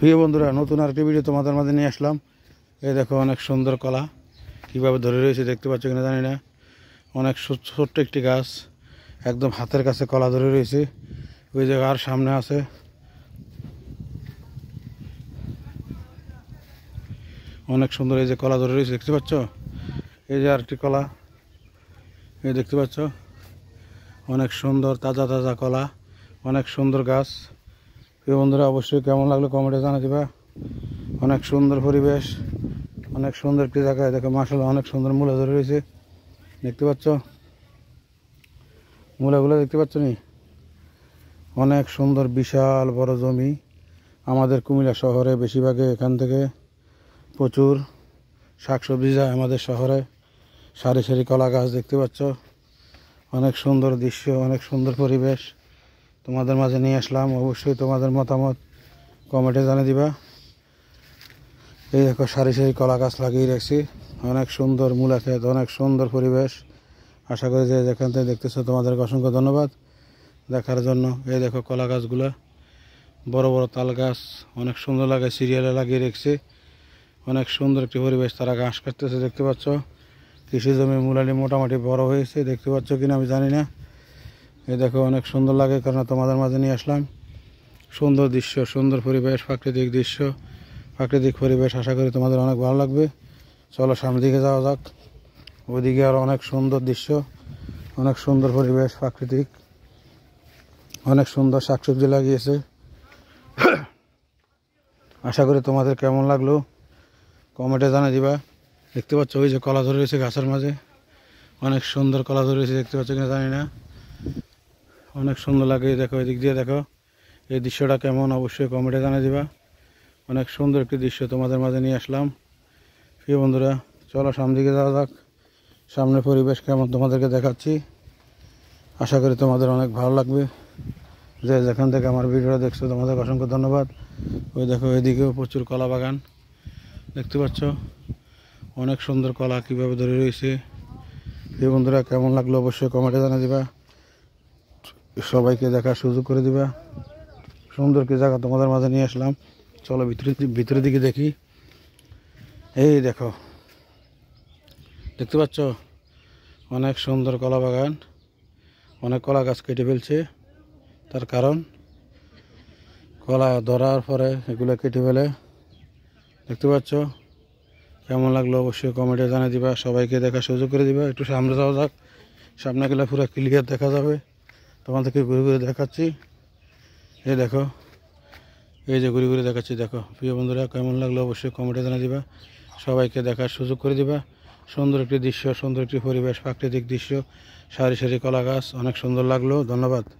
প্রিয় বন্ধুরা, নতুন আরেকটি ভিডিও তোমাদের মাঝে নিয়ে আসলাম। এই দেখো অনেক সুন্দর কলা কীভাবে ধরে রয়েছে দেখতে পাচ্ছ কিনা জানি না। অনেক ছোট্ট একটি গাছ, একদম হাতের কাছে কলা ধরে রয়েছে। ওই জায়গা আর সামনে আছে অনেক সুন্দর, এই যে কলা ধরে রয়েছে দেখতে পাচ্ছ। এই যে আরেকটি কলা, এই দেখতে পাচ্ছ অনেক সুন্দর তাজা তাজা কলা, অনেক সুন্দর গাছ। প্রিয় বন্ধুরা, অবশ্যই কেমন লাগলো কমেন্টে জানা দিবা। অনেক সুন্দর পরিবেশ, অনেক সুন্দর একটি জায়গায় দেখো মাশাআল্লাহ অনেক সুন্দর মূলা ধরে রয়েছে দেখতে পাচ্ছ। মূলাগুলো দেখতে পাচ্ছ নি, অনেক সুন্দর বিশাল বড় জমি। আমাদের কুমিল্লা শহরে বেশিরভাগে এখান থেকে প্রচুর শাকসবজি যায় আমাদের শহরে। সারি সারি কলা গাছ দেখতে পাচ্ছ, অনেক সুন্দর দৃশ্য, অনেক সুন্দর পরিবেশ তোমাদের মাঝে নিয়ে আসলাম। অবশ্যই তোমাদের মতামত কমেন্টে জানিয়ে দিবা। এই দেখো সারি সারি কলা গাছ লাগিয়ে রাখছি, অনেক সুন্দর মূলা ক্ষেত, অনেক সুন্দর পরিবেশ। আশা করি যে যেখান থেকে দেখতেছো তোমাদেরকে অসংখ্য ধন্যবাদ দেখার জন্য। এই দেখো কলা গাছগুলো, বড় বড় তাল গাছ, অনেক সুন্দর লাগে, সিরিয়ালে লাগিয়ে রেখেছে। অনেক সুন্দর একটি পরিবেশ, তারা ঘাস কাটতেছে দেখতে পাচ্ছ। কৃষি জমি মূলালি মোটামুটি বড় হয়েছে দেখতে পাচ্ছ কিনা আমি জানি না। এই দেখো অনেক সুন্দর লাগে, কারণ তোমাদের মাঝে নিয়ে আসলাম। সুন্দর দৃশ্য, সুন্দর পরিবেশ, প্রাকৃতিক দৃশ্য, প্রাকৃতিক পরিবেশ। আশা করি তোমাদের অনেক ভালো লাগবে। চলো সামনের দিকে যাওয়া যাক। ওইদিকে আরও অনেক সুন্দর দৃশ্য, অনেক সুন্দর পরিবেশ, প্রাকৃতিক, অনেক সুন্দর শাকসবজি লাগিয়েছে। আশা করি তোমাদের কেমন লাগলো কমেন্টে জানিয়ে দিবা। দেখতে পাচ্ছ ওই যে কলা ধরে রয়েছে গাছের মাঝে, অনেক সুন্দর কলা ধরে রয়েছে দেখতে পাচ্ছ কিনা জানি না। অনেক সুন্দর লাগে, দেখো এদিক দিয়ে দেখো এই দৃশ্যটা কেমন, অবশ্যই কমেন্টে জানিয়ে দিবা। অনেক সুন্দর একটি দৃশ্য তোমাদের মাঝে নিয়ে আসলাম। প্রিয় বন্ধুরা, চলো সামনের দিকে যাওয়া যাক। সামনের পরিবেশ কেমন তোমাদেরকে দেখাচ্ছি। আশা করি তোমাদের অনেক ভালো লাগবে। যে যেখান থেকে আমার ভিডিওটা দেখছো তোমাদের অসংখ্য ধন্যবাদ। ওই দেখো এদিকেও প্রচুর কলা বাগান দেখতে পাচ্ছ, অনেক সুন্দর কলা কীভাবে ধরে রয়েছে। প্রিয় বন্ধুরা, কেমন লাগলো অবশ্যই কমেন্টে জানিয়ে দিবা। সবাইকে দেখার সুযোগ করে দিবা। সুন্দর কি জায়গা তোমাদের মাঝে নিয়ে আসলাম। চলো ভিতরের দিকে দেখি। এই দেখো দেখতে পাচ্ছ অনেক সুন্দর কলা বাগান, অনেক কলা গাছ কেটে ফেলছে। তার কারণ কলা ধরার পরে এগুলো কেটে ফেলে দেখতে পাচ্ছ। কেমন লাগলো অবশ্যই কমেন্টে জানিয়ে দিবা। সবাইকে দেখার সুযোগ করে দিবা। একটু সামনে যাওয়া যাক, সামনে গেলে পুরো ক্লিয়ার দেখা যাবে। তোমাদেরকে ঘুরে ঘুরে দেখাচ্ছি। এই দেখো, এই যে ঘুরে ঘুরে দেখাচ্ছি দেখো। প্রিয় বন্ধুরা, কেমন লাগলো অবশ্যই কমেন্টে জানিয়ে দিবা। সবাইকে দেখার সুযোগ করে দিবা। সুন্দর একটি দৃশ্য, সুন্দর একটি পরিবেশ, প্রাকৃতিক দৃশ্য, সারি সারি কলা গাছ, অনেক সুন্দর লাগলো। ধন্যবাদ।